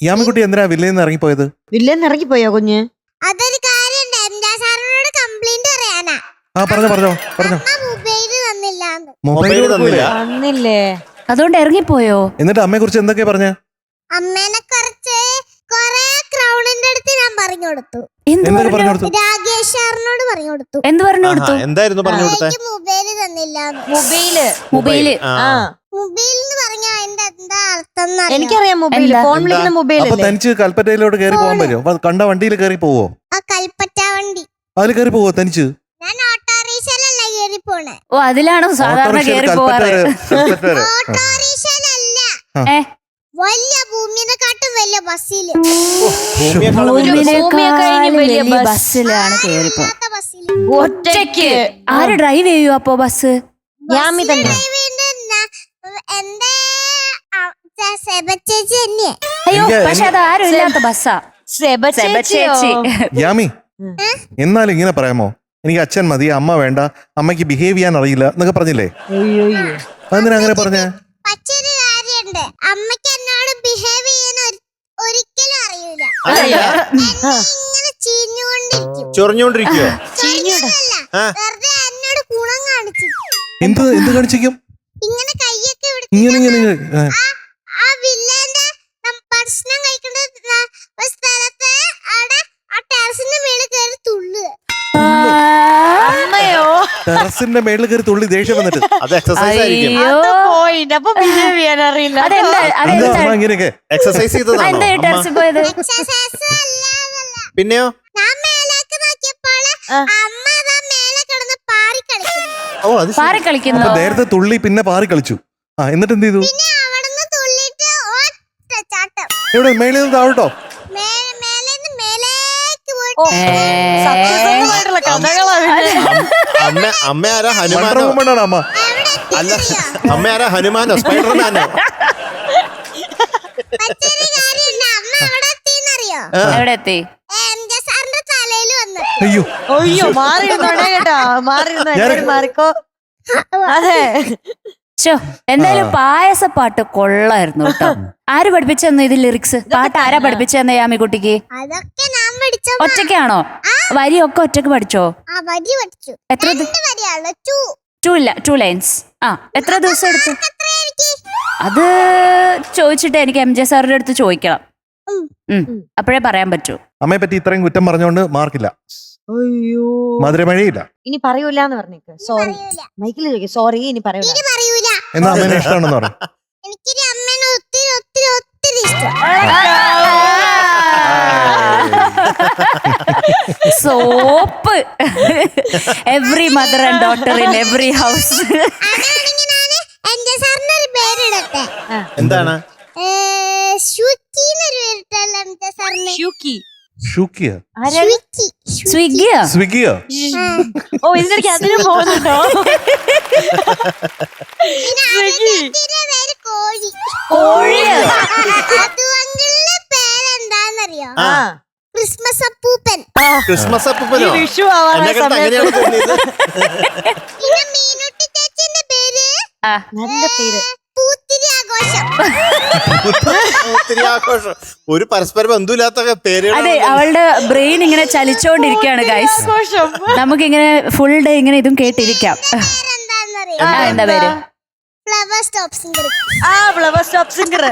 യാമിക്കുട്ടി എന്തിനാ വില്ലേന്ന് ഇറങ്ങിപ്പോയത്? വില്ലേന്ന് ഇറങ്ങിപ്പോയോ കുഞ്ഞ്? അതൊരു കാര്യമുണ്ട്. എന്താ സാറിനോട് കംപ്ലൈന്റ് പറയാനാ. പറഞ്ഞോ. മൊബൈൽ തന്നില്ലാന്ന്. മൊബൈൽ തന്നില്ല. വന്നില്ലേ? അതുകൊണ്ട് ഇറങ്ങിപ്പോയോ? എന്നിട്ട് അമ്മയെ കുറിച്ച് എന്തൊക്കെയാ പറഞ്ഞ? അമ്മേനെ കുറിച്ച് കൊറേ ക്രൗണിന്റെ അടുത്ത് ഞാൻ പറഞ്ഞു കൊടുത്തു. എന്തൊക്കെ പറഞ്ഞു കൊടുത്തു? രാകേഷ് സാറിനോട് പറഞ്ഞു കൊടുത്തു. എന്ത് പറഞ്ഞു കൊടുത്തു? എന്തായിരുന്നു പറഞ്ഞു കൊടുത്തേ? എനിക്ക് മൊബൈൽ തന്നില്ലാന്ന്. മൊബൈല് മൊബൈൽ എന്ന് പറഞ്ഞാ അതിന്റെ എന്താ അർത്ഥം? എനിക്കറിയാം. മൊബൈൽ, എന്താ? ഫോൺ വിളിക്കുന്ന മൊബൈൽ അപ്പൊ അല്ലേ? തനിച്ച് കൽപ്പറ്റയിലോട്ട് കയറി പോകാൻ പറ്റുമോ? കണ്ട വണ്ടിയിൽ കയറി പോവോ? ആ കൽപ്പറ്റ വണ്ടി. അതിൽ കയറി പോവോ തനിച്ച്? ഞാൻ ഓട്ടോറിക്ഷയിലല്ല കയറി പോണേ. ഓ, അതിലാണോ സാധാരണ കേറി പോവാറ്? ഓട്ടോറിക്ഷയിലല്ല, ഏ, വലിയ ഭൂമിയെക്കാട്ടും വലിയ ബസ്സില്. ഭൂമിയെക്കാളും വലിയ ബസ്സിലാണ് കേറിപ്പോ. ബസ്സില് ഒറ്റയ്ക്ക് ആര് ഡ്രൈവ് ചെയ്യൂ അപ്പോ ബസ്? യാമി തന്നെ. എന്റെ ചേച്ചി തന്നെ. അയ്യോ, പക്ഷെ അത് ആരും ഇല്ലാത്ത ബസ്സാ. ചേച്ചി. യാമി, എന്നാലും ഇങ്ങനെ പറയാമോ? എനിക്ക് അച്ഛൻ മതി, അമ്മ വേണ്ട, അമ്മയ്ക്ക് ബിഹേവ് ചെയ്യാൻ അറിയില്ല എന്നൊക്കെ പറഞ്ഞില്ലേ? അതെന്തിനാ അങ്ങനെ പറഞ്ഞേ? പച്ചൊരു കാര്യണ്ട്, അമ്മയ്ക്ക് എന്നോട് ബിഹേവ് ചെയ്യാൻ ഒരിക്കലും അറിയൂല. ഇങ്ങനെ ചീഞ്ഞുകൊണ്ടിരിക്കും. ചൊറിഞ്ഞോണ്ടിരിക്കോ? വെറുതെ എന്നോട് ഗുണം കാണിച്ചു. എന്ത് കാണിച്ചിരിക്കും? ഇങ്ങനെ കയ്യൊക്കെ ഇങ്ങനെ ആ വില്ലേന്റെ ഭക്ഷണം കഴിക്കുന്ന സ്ഥലത്ത് അവിടെ ആ ടെറസിന്റെ മേളിൽ കയറി തുള്ളുക. അമ്മയോ? ടെറസിന്റെ മേളിൽ കയറി തുള്ളി ദേഷ്യം വന്നിട്ട്. അത് എക്സസൈസ് ആയിരിക്കും. പോയിന്റ്. അപ്പൊ ബിഹേവ് ചെയ്യാൻ അറിയില്ല. ഇങ്ങനെയൊക്കെ എക്സസൈസ് ചെയ്തതാണോ ടെറസിൽ പോയത്? എക്സസൈസ് അല്ലാതല്ല. പിന്നെയോ? ഞാൻ മേലേക്ക് നോക്കിയപ്പോൾ അമ്മ അതാ മേലെ കിടന്ന് പാറി കളിക്കുന്നു. ഓ, അത് പാറി കളിക്കുന്നു. അപ്പൊ നേരത്തെ തുള്ളി പിന്നെ പാറി കളിച്ചു. എന്നിട്ട് എന്ത് ചെയ്തു? പിന്നെ അവിടുന്ന് തുള്ളിട്ട് ഒറ്റ ചാട്ടം. എവിടെ? മേളിൽ നിന്ന് താഴോട്ടോ? മേലേന്ന് മേലേക്ക് പോയിട്ട് സത്യസന്ധമായിട്ടുള്ള കഥകളാണ്. അമ്മ ആരാ? ഹനുമാനോ? അമ്മ അല്ല, അമ്മ ആരാ? ഹനുമാനോ? സ്പൈഡർമാനോ? മറ്റൊരു കാര്യമുണ്ട്, അമ്മ അവിടെ എത്തിന്നറിയോ? എവിടെ എത്തി? എന്റെ സാറിന്റെ തലയിൽ വന്നു. അയ്യോ, മാറിയിരുന്നോടെ കേട്ടോ, മാറിക്കോ. അതെ, എന്തായാലും പായസപ്പാട്ട് കൊള്ളായിരുന്നു കേട്ടോ. ആര് പഠിപ്പിച്ചെന്നു ഇത് ലിറിക്സ്? പാട്ട് ആരാ പഠിപ്പിച്ചെന്ന യാമിക്കുട്ടിക്ക്? അതൊക്കെ ഞാൻ പഠിച്ച. ഒറ്റയ്ക്കാണോ? വരിയൊക്കെ ഒറ്റക്ക് പഠിച്ചോ? ആ വരി പഠിച്ചു. എത്ര വരിയാണ്? 2 ലൈൻസ്. എത്ര ദിവസം എടുത്തു? അത് ചോദിച്ചിട്ട് എനിക്ക് MJ സാറിന്റെ അടുത്ത് ചോദിക്കണം. അപ്പോഴേ പറയാൻ പറ്റൂ. അമ്മയെ പറ്റി ഇത്രയും കുറ്റം പറഞ്ഞുകൊണ്ട് മാർക്കില്ല. അയ്യോ, മധുരമഴയില്ല. ഇനി പറയൂലെന്ന് പറഞ്ഞേക്ക്. സോറി, മൈക്കിൽ ചോദിക്കും. സോറി, ഇനി പറയൂല. പറയൂല. എന്നാ അമ്മേനെ ഇഷ്ടമാണെന്ന് പറഞ്ഞു. എനിക്ക് അമ്മേനെ ഒത്തിരി ഒത്തിരി ഒത്തിരി ഇഷ്ടം. Soap. Every mother and daughter in every house. എന്റെ സാറിന് ഒരു പേരിടട്ടെ. എന്താണ്? സ്വിഗ്ഗിയോ? ഓ, ഇതിനിടയ്ക്ക് അതിന് പോകുന്നുണ്ടോ? പേരെന്താന്നറിയോ? ക്രിസ്മസ് അപ്പൂപ്പൻ. ക്രിസ്മസ് അപ്പൂപ്പനോ? വിഷു ആവാനുള്ള അങ്ങനെയാണ് തോന്നിയത്. പിന്നെ മീനുട്ടി ചേച്ചിന്റെ പേര് നല്ല പേര്. പൂത്തിരി ആഘോഷം. ഒത്തിരി ആഘോഷം. ഒരു പരസ്പര ബന്ധമില്ലാത്ത പേര്. അതെ, അവളുടെ ബ്രെയിൻ ഇങ്ങനെ ചലിച്ചോണ്ടിരിക്കുകയാണ് ഗൈസ്. നമുക്കിങ്ങനെ ഫുൾ ഡേ ഇങ്ങനെ ഇതും കേട്ടിരിക്കാം. പേരെന്താന്നറിയോ? എന്താ പേര്? Flower stop singer. Flower stop singer.